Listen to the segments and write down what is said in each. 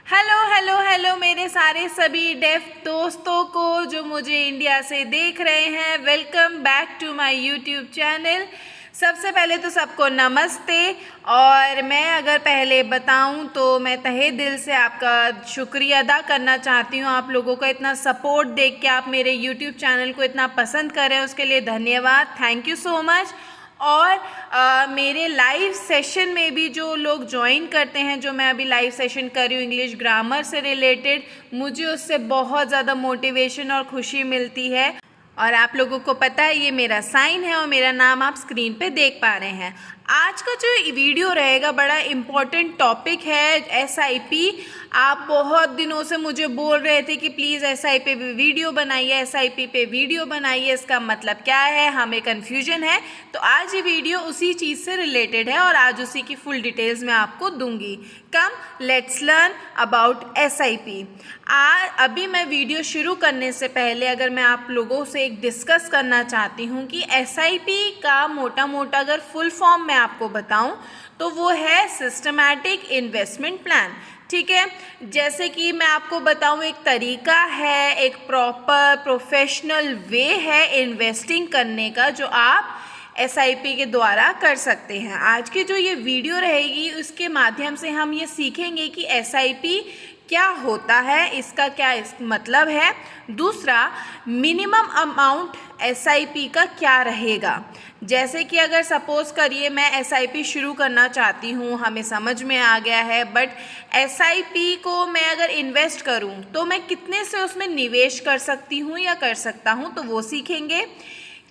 Hello hello hello मेरे सारे सभी डेफ दोस्तों को जो मुझे इंडिया से देख रहे हैं, welcome back to my YouTube channel. सबसे पहले तो सबको नमस्ते। और मैं अगर पहले बताऊं तो मैं तहे दिल से आपका शुक्रिया अदा करना चाहती हूं। आप लोगों का इतना सपोर्ट देख के आप मेरे यूट्यूब चैनल को इतना पसंद कर रहे हैं, उसके लिए धन्यवाद, थैंक यू सो मच। और मेरे लाइव सेशन में भी जो लोग ज्वाइन करते हैं, जो मैं अभी लाइव सेशन कर रही हूँ इंग्लिश ग्रामर से रिलेटेड, मुझे उससे बहुत ज़्यादा मोटिवेशन और खुशी मिलती है। और आप लोगों को पता है ये मेरा साइन है और मेरा नाम आप स्क्रीन पे देख पा रहे हैं। आज का जो वीडियो रहेगा बड़ा इम्पॉर्टेंट टॉपिक है, एसआईपी। आप बहुत दिनों से मुझे बोल रहे थे कि प्लीज़ एसआईपी पे वीडियो बनाइए, एसआईपी पे वीडियो बनाइए, इसका मतलब क्या है, हमें कन्फ्यूजन है। तो आज ये वीडियो उसी चीज़ से रिलेटेड है और आज उसी की फुल डिटेल्स मैं आपको दूंगी। Come let's learn about SIP. अभी मैं वीडियो शुरू करने से पहले अगर मैं आप लोगों से एक डिस्कस करना चाहती हूँ कि एसआईपी का मोटा मोटा अगर फुल फॉर्म मैं आपको बताऊँ तो वो है सिस्टमैटिक इन्वेस्टमेंट प्लान। ठीक है, जैसे कि मैं आपको बताऊं, एक तरीका है, एक प्रॉपर प्रोफेशनल वे है इन्वेस्टिंग करने का जो आप एसआईपी के द्वारा कर सकते हैं। आज की जो ये वीडियो रहेगी उसके माध्यम से हम ये सीखेंगे कि एसआईपी क्या होता है, इसका क्या मतलब है। दूसरा, मिनिमम अमाउंट एसआईपी का क्या रहेगा। जैसे कि अगर सपोज करिए मैं एसआईपी शुरू करना चाहती हूँ, हमें समझ में आ गया है, बट एसआईपी को मैं अगर इन्वेस्ट करूँ तो मैं कितने से उसमें निवेश कर सकती हूँ या कर सकता हूँ, तो वो सीखेंगे।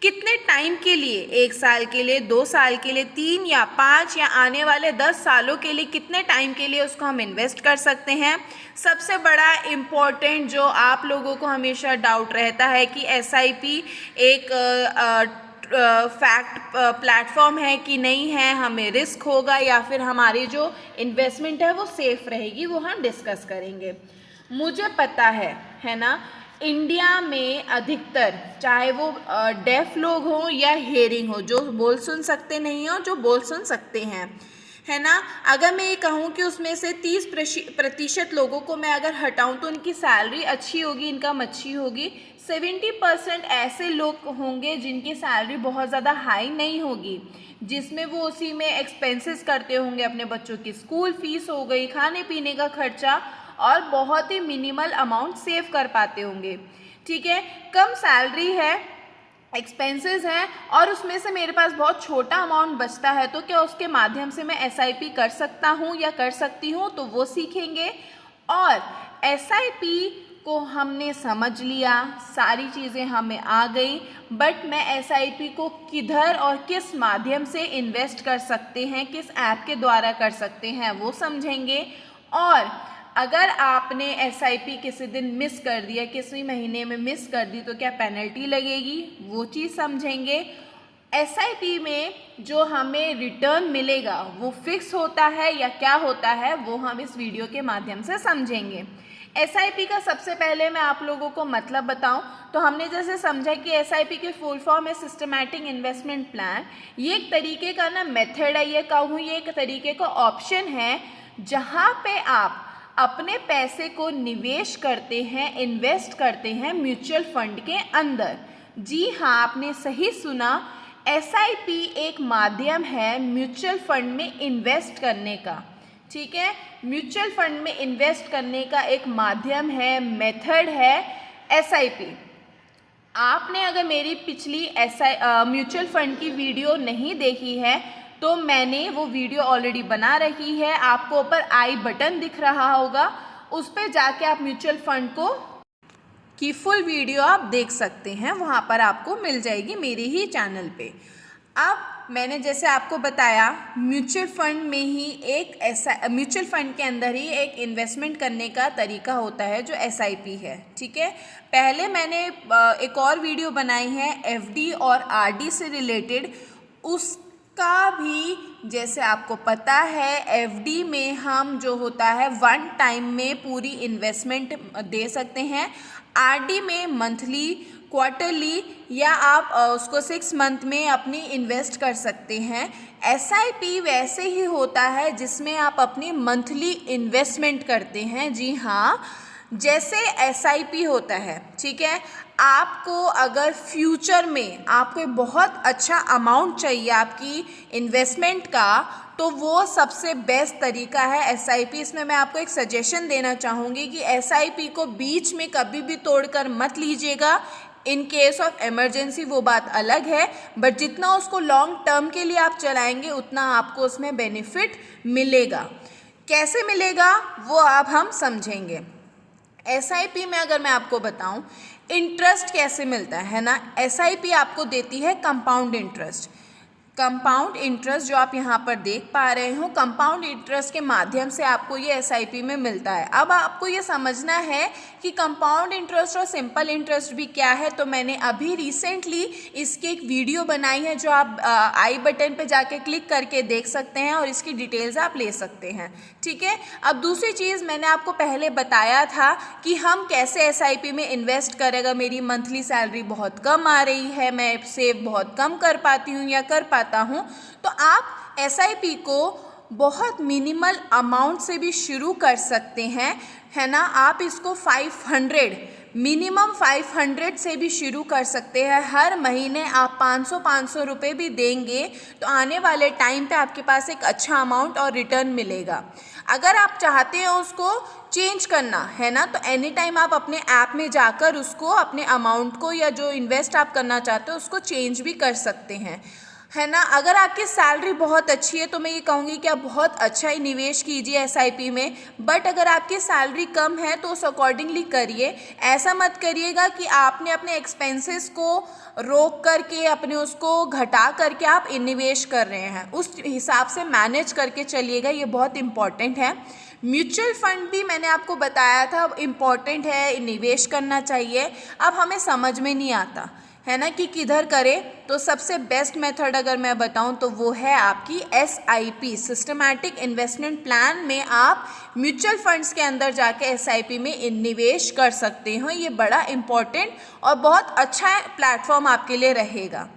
कितने टाइम के लिए, 1 साल के लिए, 2 साल के लिए, 3 या 5 या आने वाले 10 सालों के लिए कितने टाइम के लिए उसको हम इन्वेस्ट कर सकते हैं। सबसे बड़ा इम्पॉर्टेंट जो आप लोगों को हमेशा डाउट रहता है कि एसआईपी एक फैक्ट प्लेटफॉर्म है कि नहीं है, हमें रिस्क होगा या फिर हमारी जो इन्वेस्टमेंट है वो सेफ रहेगी, वो हम डिस्कस करेंगे। मुझे पता है ना, इंडिया में अधिकतर चाहे वो डेफ लोग हों या हेयरिंग हो, जो बोल सुन सकते नहीं हो, जो बोल सुन सकते हैं, है ना, अगर मैं ये कहूँ कि उसमें से 30% लोगों को मैं अगर हटाऊँ तो उनकी सैलरी अच्छी होगी, इनकम अच्छी होगी। 70% ऐसे लोग होंगे जिनकी सैलरी बहुत ज़्यादा हाई नहीं होगी, जिसमें वो उसी में एक्सपेंसेस करते होंगे, अपने बच्चों की स्कूल फीस हो गई, खाने पीने का खर्चा, और बहुत ही मिनिमल अमाउंट सेव कर पाते होंगे। ठीक है, कम सैलरी है, एक्सपेंसेस हैं और उसमें से मेरे पास बहुत छोटा अमाउंट बचता है, तो क्या उसके माध्यम से मैं एसआईपी कर सकता हूँ या कर सकती हूँ, तो वो सीखेंगे। और एसआईपी को हमने समझ लिया, सारी चीज़ें हमें आ गई, बट मैं एसआईपी को किधर और किस माध्यम से इन्वेस्ट कर सकते हैं, किस ऐप के द्वारा कर सकते हैं, वो समझेंगे। और अगर आपने एसआईपी किसी दिन मिस कर दिया, किसी महीने में मिस कर दी, तो क्या पेनल्टी लगेगी, वो चीज़ समझेंगे। एसआईपी में जो हमें रिटर्न मिलेगा वो फिक्स होता है या क्या होता है, वो हम इस वीडियो के माध्यम से समझेंगे। एसआईपी का सबसे पहले मैं आप लोगों को मतलब बताऊं तो हमने जैसे समझा कि एसआईपी के फुल फॉर्म है सिस्टमैटिक इन्वेस्टमेंट प्लान। ये एक तरीके का ना मेथड है, ये कहूँ ये एक तरीके का ऑप्शन है जहाँ पे आप अपने पैसे को निवेश करते हैं, इन्वेस्ट करते हैं म्यूचुअल फंड के अंदर। जी हाँ, आपने सही सुना, एसआईपी एक माध्यम है म्यूचुअल फंड में इन्वेस्ट करने का। ठीक है, म्यूचुअल फंड में इन्वेस्ट करने का एक माध्यम है, मेथड है एसआईपी। आपने अगर मेरी पिछली म्यूचुअल फंड की वीडियो नहीं देखी है तो मैंने वो वीडियो ऑलरेडी बना रखी है, आपको ऊपर आई बटन दिख रहा होगा, उस पर जाके आप म्यूचुअल फंड की फुल वीडियो आप देख सकते हैं, वहाँ पर आपको मिल जाएगी मेरे ही चैनल पे। अब मैंने जैसे आपको बताया, म्यूचुअल फंड में ही एक ऐसा म्यूचुअल फंड के अंदर ही एक इन्वेस्टमेंट करने का तरीका होता है जो एसआईपी है। ठीक है, पहले मैंने एक और वीडियो बनाई है एफडी और आरडी से रिलेटेड, उसका भी जैसे आपको पता है एफडी में हम जो होता है 1 टाइम में पूरी इन्वेस्टमेंट दे सकते हैं, आरडी में मंथली क्वार्टरली या आप उसको 6 मंथ में अपनी इन्वेस्ट कर सकते हैं। एसआईपी वैसे ही होता है जिसमें आप अपनी मंथली इन्वेस्टमेंट करते हैं। जी हाँ, जैसे एसआईपी होता है, ठीक है। आपको अगर फ्यूचर में आपको बहुत अच्छा अमाउंट चाहिए आपकी इन्वेस्टमेंट का, तो वो सबसे बेस्ट तरीका है एसआईपी। इसमें मैं आपको एक सजेशन देना चाहूँगी कि एसआईपी को बीच में कभी भी तोड़कर मत लीजिएगा। इन केस ऑफ इमरजेंसी वो बात अलग है, बट जितना उसको लॉन्ग टर्म के लिए आप चलाएंगे उतना आपको उसमें बेनिफिट मिलेगा। कैसे मिलेगा वो अब हम समझेंगे। एसआईपी में अगर मैं आपको बताऊं इंटरेस्ट कैसे मिलता है ना, एसआईपी आपको देती है कंपाउंड इंटरेस्ट। कंपाउंड इंटरेस्ट जो आप यहाँ पर देख पा रहे हो, कंपाउंड इंटरेस्ट के माध्यम से आपको ये एसआईपी में मिलता है। अब आपको ये समझना है कि कंपाउंड इंटरेस्ट और सिंपल इंटरेस्ट भी क्या है। तो मैंने अभी रिसेंटली इसकी एक वीडियो बनाई है जो आप आई बटन पे जाके क्लिक करके देख सकते हैं और इसकी डिटेल्स आप ले सकते हैं, ठीक है। अब दूसरी चीज़ मैंने आपको पहले बताया था कि हम कैसे एसआईपी में इन्वेस्ट करेगा। मेरी मंथली सैलरी बहुत कम आ रही है, मैं सेव बहुत कम कर पाती हूँ या कर पाता हूँ, तो आप एसआईपी को बहुत मिनिमल अमाउंट से भी शुरू कर सकते हैं, है ना। आप इसको 500 मिनिमम 500 से भी शुरू कर सकते हैं। हर महीने आप 500 रुपये भी देंगे तो आने वाले टाइम पे आपके पास एक अच्छा अमाउंट और रिटर्न मिलेगा। अगर आप चाहते हैं उसको चेंज करना, है ना, तो एनी टाइम आप अपने ऐप में जाकर उसको अपने अमाउंट को या जो इन्वेस्ट आप करना चाहते हो उसको चेंज भी कर सकते हैं, है ना। अगर आपकी सैलरी बहुत अच्छी है तो मैं ये कहूँगी कि आप बहुत अच्छा ही निवेश कीजिए एसआईपी में। बट अगर आपकी सैलरी कम है तो उस अकॉर्डिंगली करिए। ऐसा मत करिएगा कि आपने अपने एक्सपेंसेस को रोक करके अपने उसको घटा करके आप निवेश कर रहे हैं, उस हिसाब से मैनेज करके चलिएगा, ये बहुत इम्पॉर्टेंट है। म्यूचुअल फंड भी मैंने आपको बताया था इम्पॉर्टेंट है, निवेश करना चाहिए। अब हमें समझ में नहीं आता है ना कि किधर करें, तो सबसे बेस्ट मेथड अगर मैं बताऊं तो वो है आपकी एसआईपी, सिस्टमैटिक इन्वेस्टमेंट प्लान में आप म्यूचुअल फंड्स के अंदर जाके एसआईपी में निवेश कर सकते हो। ये बड़ा इम्पॉर्टेंट और बहुत अच्छा प्लेटफॉर्म आपके लिए रहेगा।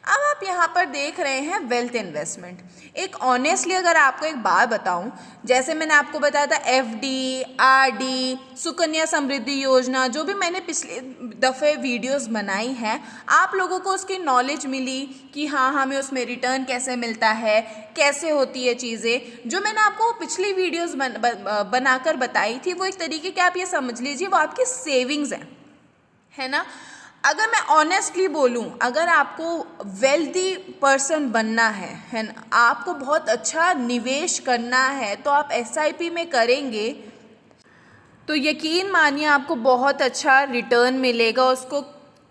अब आप यहाँ पर देख रहे हैं वेल्थ इन्वेस्टमेंट। एक ऑनेस्टली अगर आपको एक बात बताऊं, जैसे मैंने आपको बताया था एफडी, आरडी, सुकन्या समृद्धि योजना, जो भी मैंने पिछले दफ़े वीडियोस बनाई हैं, आप लोगों को उसकी नॉलेज मिली कि हाँ हमें उसमें रिटर्न कैसे मिलता है, कैसे होती है चीज़ें। जो मैंने आपको पिछली वीडियोस बनाकर बताई थी वो एक तरीके के आप ये समझ लीजिए वो आपकी सेविंग्स हैं, है ना। अगर मैं ऑनेस्टली बोलूं, अगर आपको वेल्दी पर्सन बनना है ना, आपको बहुत अच्छा निवेश करना है तो आप एसआईपी में करेंगे तो यकीन मानिए आपको बहुत अच्छा रिटर्न मिलेगा। उसको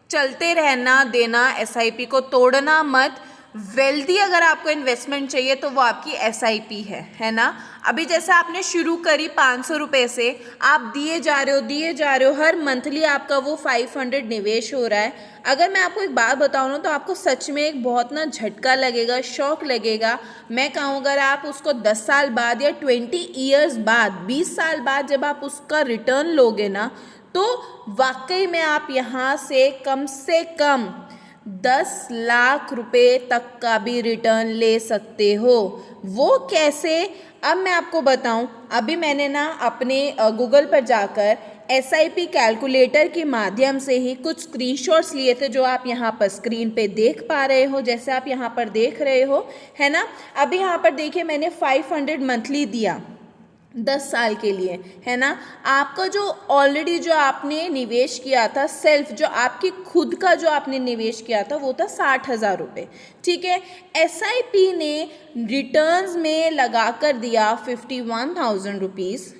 चलते रहना देना, एसआईपी को तोड़ना मत। वेल्दी अगर आपको इन्वेस्टमेंट चाहिए तो वो आपकी एसआईपी है ना। अभी जैसे आपने शुरू करी 500 रुपये से, आप दिए जा रहे हो, हर मंथली आपका वो 500 निवेश हो रहा है। अगर मैं आपको एक बात बताऊँ ना तो आपको सच में एक बहुत ना झटका लगेगा, शौक लगेगा। मैं कहूँ अगर आप उसको 10 साल बाद या 20 ईयर्स बाद, 20 साल बाद जब आप उसका रिटर्न लोगे ना, तो वाकई में आप यहाँ से कम 10 लाख रुपए तक का भी रिटर्न ले सकते हो। वो कैसे, अब मैं आपको बताऊं। अभी मैंने ना अपने गूगल पर जाकर एसआईपी कैलकुलेटर के माध्यम से ही कुछ स्क्रीनशॉट्स लिए थे जो आप यहाँ पर स्क्रीन पे देख पा रहे हो, जैसे आप यहाँ पर देख रहे हो, है ना। अभी यहाँ पर देखिए मैंने 500 मंथली दिया 10 साल के लिए, है ना। आपका जो ऑलरेडी जो आपने निवेश किया था, सेल्फ जो आपकी खुद का जो आपने निवेश किया था वो था 60,000 रुपये, ठीक है। एसआईपी ने रिटर्न्स में लगा कर दिया 51,000 रुपीज़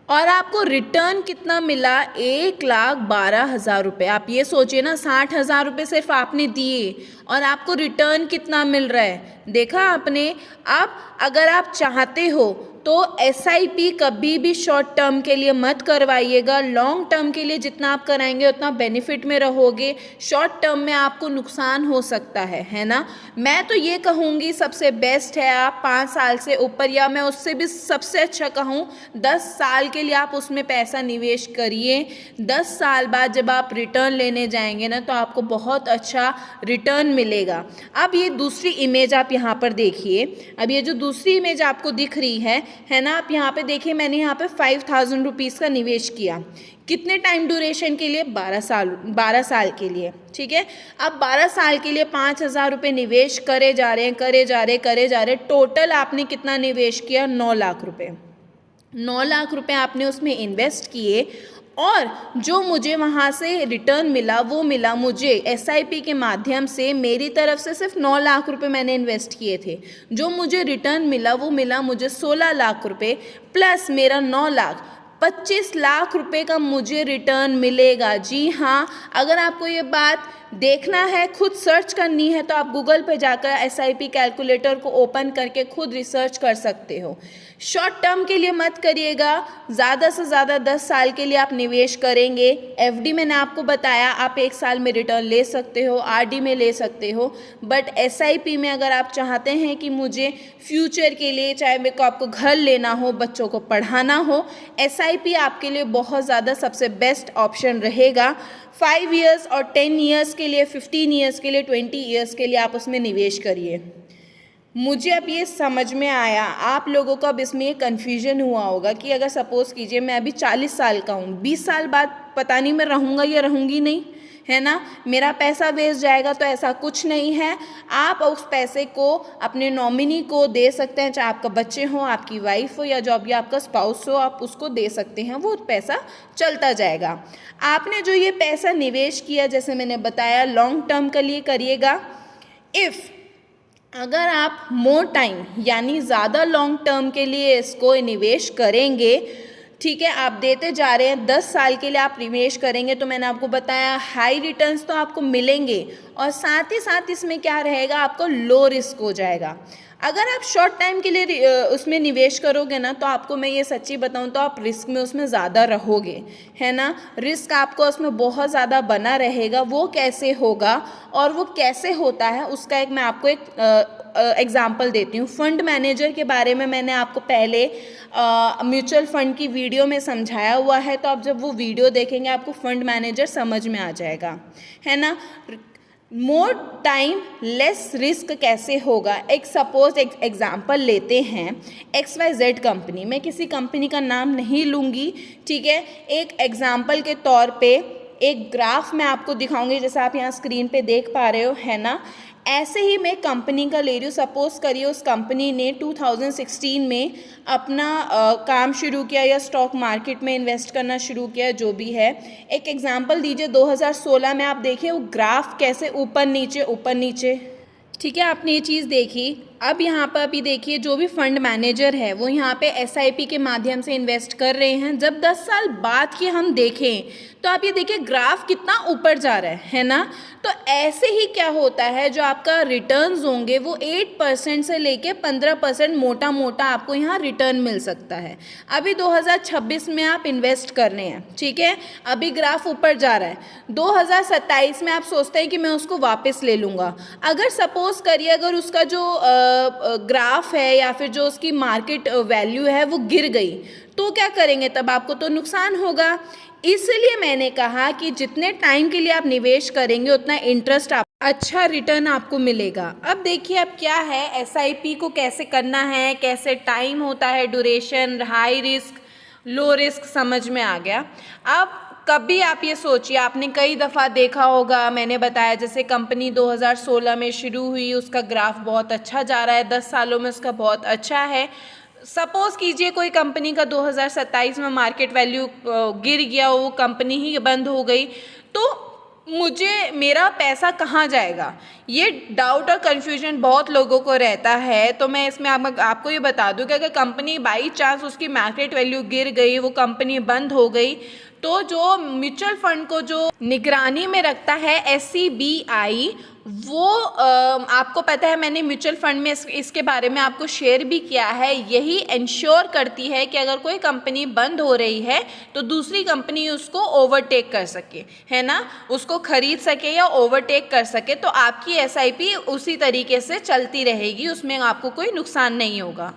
और आपको रिटर्न कितना मिला, 1,12,000 रुपये। आप ये सोचिए ना, 60,000 रुपये सिर्फ आपने दिए और आपको रिटर्न कितना मिल रहा है, देखा आपने। अब अगर आप चाहते हो तो SIP कभी भी शॉर्ट टर्म के लिए मत करवाइएगा। लॉन्ग टर्म के लिए जितना आप कराएंगे उतना बेनिफिट में रहोगे, शॉर्ट टर्म में आपको नुकसान हो सकता है ना। मैं तो ये कहूँगी सबसे बेस्ट है आप 5 साल से ऊपर, या मैं उससे भी सबसे अच्छा कहूँ 10 साल के लिए आप उसमें पैसा निवेश करिए। 10 साल बाद जब आप रिटर्न लेने जाएंगे ना तो आपको बहुत अच्छा रिटर्न मिलेगा। अब ये दूसरी इमेज आप यहाँ पर देखिए, अब ये जो दूसरी इमेज आपको दिख रही है ना, आप यहाँ पे देखिए मैंने यहाँ पे 5000 रुपीज़ का निवेश किया। कितने टाइम ड्यूरेशन के लिए? 12 साल के लिए, ठीक है। अब 12 साल के लिए 5000 रुपये निवेश करे जा रहे, टोटल आपने कितना निवेश किया? 9 लाख रुपये। 9 लाख रुपये आपने उसमें इन्वेस्ट किए, और जो मुझे वहाँ से रिटर्न मिला वो मिला मुझे SIP के माध्यम से। मेरी तरफ से सिर्फ 9 लाख रुपए मैंने इन्वेस्ट किए थे, जो मुझे रिटर्न मिला वो मिला मुझे 16 लाख रुपए, प्लस मेरा 9 लाख 25 लाख रुपए का मुझे रिटर्न मिलेगा। जी हाँ, अगर आपको ये बात देखना है, खुद सर्च करनी है, तो आप गूगल पर जाकर SIP कैलकुलेटर को ओपन करके खुद रिसर्च कर सकते हो। शॉर्ट टर्म के लिए मत करिएगा, ज़्यादा से ज़्यादा 10 साल के लिए आप निवेश करेंगे। FD मैंने आपको बताया आप 1 साल में रिटर्न ले सकते हो, RD में ले सकते हो, बट SIP में अगर आप चाहते हैं कि मुझे फ्यूचर के लिए, चाहे मेरे को आपको घर लेना हो, बच्चों को पढ़ाना हो, SIP आपके लिए बहुत ज़्यादा सबसे बेस्ट ऑप्शन रहेगा। 5 ईयर्स और 10 ईयर्स के लिए, 15 ईयर्स के लिए, 20 ईयर्स के लिए आप उसमें निवेश करिए। मुझे अब ये समझ में आया, आप लोगों को अब इसमें ये कन्फ्यूजन हुआ होगा कि अगर सपोज़ कीजिए मैं अभी 40 साल का हूँ, 20 साल बाद पता नहीं मैं रहूँगा या रहूँगी नहीं, है ना, मेरा पैसा वेस्ट जाएगा। तो ऐसा कुछ नहीं है, आप उस पैसे को अपने नॉमिनी को दे सकते हैं, चाहे आपका बच्चे हो, आपकी वाइफ हो, या जो भी आपका स्पाउस हो, आप उसको दे सकते हैं, वो पैसा चलता जाएगा। आपने जो ये पैसा निवेश किया, जैसे मैंने बताया, लॉन्ग टर्म के लिए करिएगा। अगर आप मोर टाइम यानी ज़्यादा लॉन्ग टर्म के लिए इसको निवेश करेंगे, ठीक है, आप देते जा रहे हैं, 10 साल के लिए आप निवेश करेंगे, तो मैंने आपको बताया हाई रिटर्न्स तो आपको मिलेंगे, और साथ ही साथ इसमें क्या रहेगा, आपको लो रिस्क हो जाएगा। अगर आप शॉर्ट टाइम के लिए उसमें निवेश करोगे ना, तो आपको मैं ये सच्ची बताऊं तो आप रिस्क में उसमें ज़्यादा रहोगे, है ना, रिस्क आपको उसमें बहुत ज़्यादा बना रहेगा। वो कैसे होगा और वो कैसे होता है, उसका एक मैं आपको एक एग्जाम्पल देती हूँ। फंड मैनेजर के बारे में मैंने आपको पहले म्यूचुअल फंड की वीडियो में समझाया हुआ है, तो आप जब वो वीडियो देखेंगे आपको फंड मैनेजर समझ में आ जाएगा, है ना। मोर टाइम लेस रिस्क कैसे होगा, एक सपोज एक एग्जांपल लेते हैं, XYZ कंपनी, मैं किसी कंपनी का नाम नहीं लूँगी, ठीक है। एक एग्जांपल के तौर पे एक ग्राफ मैं आपको दिखाऊंगी, जैसे आप यहाँ स्क्रीन पे देख पा रहे हो, है ना। ऐसे ही मैं कंपनी का ले रही हूँ, सपोज़ करिए उस कंपनी ने 2016 में अपना काम शुरू किया या स्टॉक मार्केट में इन्वेस्ट करना शुरू किया, जो भी है। एक एग्जांपल दीजिए, 2016 में आप देखिए वो ग्राफ कैसे ऊपर नीचे, ठीक है, आपने ये चीज़ देखी। अब यहाँ पर अभी देखिए जो भी फंड मैनेजर है वो यहाँ पे SIP के माध्यम से इन्वेस्ट कर रहे हैं। जब 10 साल बाद की हम देखें तो आप ये देखिए ग्राफ कितना ऊपर जा रहा है ना। तो ऐसे ही क्या होता है, जो आपका रिटर्न्स होंगे वो 8% से लेके 15% मोटा मोटा आपको यहाँ रिटर्न मिल सकता है। अभी 2026 में आप इन्वेस्ट करने हैं, ठीक है, अभी ग्राफ ऊपर जा रहा है। 2027 में आप सोचते हैं कि मैं उसको वापस ले लूँगा। अगर सपोज करिए अगर उसका जो ग्राफ है या फिर जो उसकी मार्केट वैल्यू है वो गिर गई, तो क्या करेंगे, तब आपको तो नुकसान होगा। इसलिए मैंने कहा कि जितने टाइम के लिए आप निवेश करेंगे उतना इंटरेस्ट आप अच्छा रिटर्न आपको मिलेगा। अब देखिए अब क्या है, SIP को कैसे करना है, कैसे टाइम होता है, duration, high risk, low risk, समझ में आ गया। अब कभी आप ये सोचिए, आपने कई दफ़ा देखा होगा, मैंने बताया जैसे कंपनी 2016 में शुरू हुई, उसका ग्राफ बहुत अच्छा जा रहा है, 10 सालों में उसका बहुत अच्छा है। सपोज़ कीजिए कोई कंपनी का 2027 में मार्केट वैल्यू गिर गया, वो कंपनी ही बंद हो गई, तो मेरा पैसा कहाँ जाएगा, ये डाउट और कन्फ्यूजन बहुत लोगों को रहता है। तो मैं इसमें आपको ये बता दूं कि अगर कंपनी बाई चांस उसकी मार्केट वैल्यू गिर गई, वो कंपनी बंद हो गई, तो जो म्यूचुअल फंड को जो निगरानी में रखता है SCBI, वो आपको पता है, मैंने म्यूचुअल फंड में इसके बारे में आपको शेयर भी किया है। यही इंश्योर करती है कि अगर कोई कंपनी बंद हो रही है तो दूसरी कंपनी उसको ओवरटेक कर सके, है ना, उसको खरीद सके या ओवरटेक कर सके। तो आपकी SIP उसी तरीके से चलती रहेगी, उसमें आपको कोई नुकसान नहीं होगा।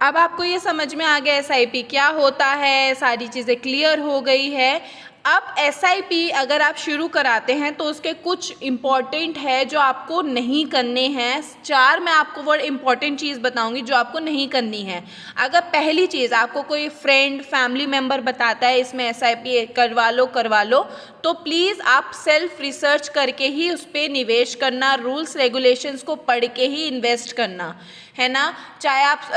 अब आपको ये समझ में आ गया SIP क्या होता है, सारी चीज़ें क्लियर हो गई है। अब SIP अगर आप शुरू कराते हैं तो उसके कुछ इम्पॉर्टेंट है जो आपको नहीं करने हैं। 4 मैं आपको वो इम्पॉर्टेंट चीज़ बताऊंगी जो आपको नहीं करनी है। अगर पहली चीज़ आपको कोई फ्रेंड फैमिली मेम्बर बताता है इसमें SIP करवा लो, तो प्लीज़ आप सेल्फ रिसर्च करके ही उस पर निवेश करना, रूल्स रेगुलेशंस को पढ़ के ही इन्वेस्ट करना, है ना। चाहे आप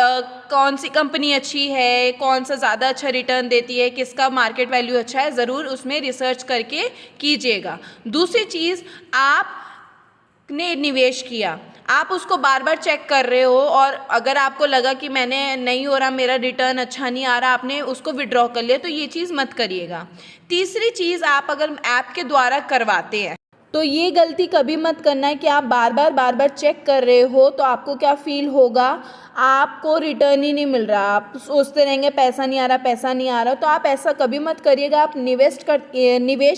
कौन सी कंपनी अच्छी है, कौन सा ज़्यादा अच्छा रिटर्न देती है, किसका मार्केट वैल्यू अच्छा है, ज़रूर उसमें रिसर्च करके कीजिएगा। दूसरी चीज़, आपने निवेश किया, आप उसको बार बार चेक कर रहे हो और अगर आपको लगा कि मैंने नहीं हो रहा, मेरा रिटर्न अच्छा नहीं आ रहा, आपने उसको विड्रॉ कर लिया, तो ये चीज़ मत करिएगा। तीसरी चीज़, आप अगर ऐप के द्वारा करवाते हैं तो ये गलती कभी मत करना है कि आप बार बार चेक कर रहे हो, तो आपको क्या फील होगा, आपको रिटर्न ही नहीं मिल रहा, आप सोचते रहेंगे पैसा नहीं आ रहा, तो आप ऐसा कभी मत करिएगा। आप निवेश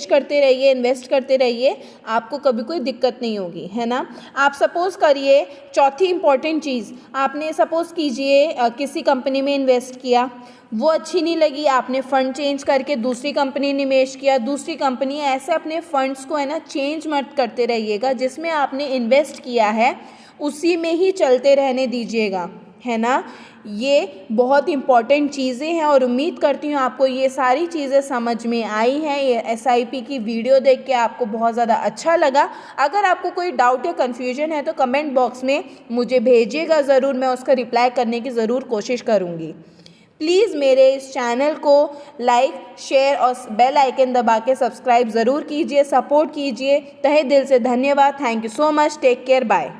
करते रहिए, इन्वेस्ट करते रहिए, आपको कभी कोई दिक्कत नहीं होगी, है ना। आप सपोज़ करिए, चौथी इंपॉर्टेंट चीज़, आपने सपोज़ कीजिए किसी कंपनी में इन्वेस्ट किया, वो अच्छी नहीं लगी, आपने फ़ंड चेंज करके दूसरी कंपनी निवेश किया, दूसरी कंपनी, ऐसे अपने फ़ंड्स को, है ना, चेंज मत करते रहिएगा। जिसमें आपने इन्वेस्ट किया है उसी में ही चलते रहने दीजिएगा, है ना। ये बहुत इम्पॉर्टेंट चीज़ें हैं और उम्मीद करती हूँ आपको ये सारी चीज़ें समझ में आई हैं। ये SIP की वीडियो देख के आपको बहुत ज़्यादा अच्छा लगा। अगर आपको कोई डाउट या कन्फ्यूजन है तो कमेंट बॉक्स में मुझे भेजिएगा ज़रूर, मैं उसका रिप्लाई करने की ज़रूर कोशिश करूँगी। प्लीज़ मेरे इस चैनल को लाइक, शेयर और बेल आइकन दबा के सब्सक्राइब ज़रूर कीजिए, सपोर्ट कीजिए। तहे दिल से धन्यवाद। Thank you so much. Take care. Bye.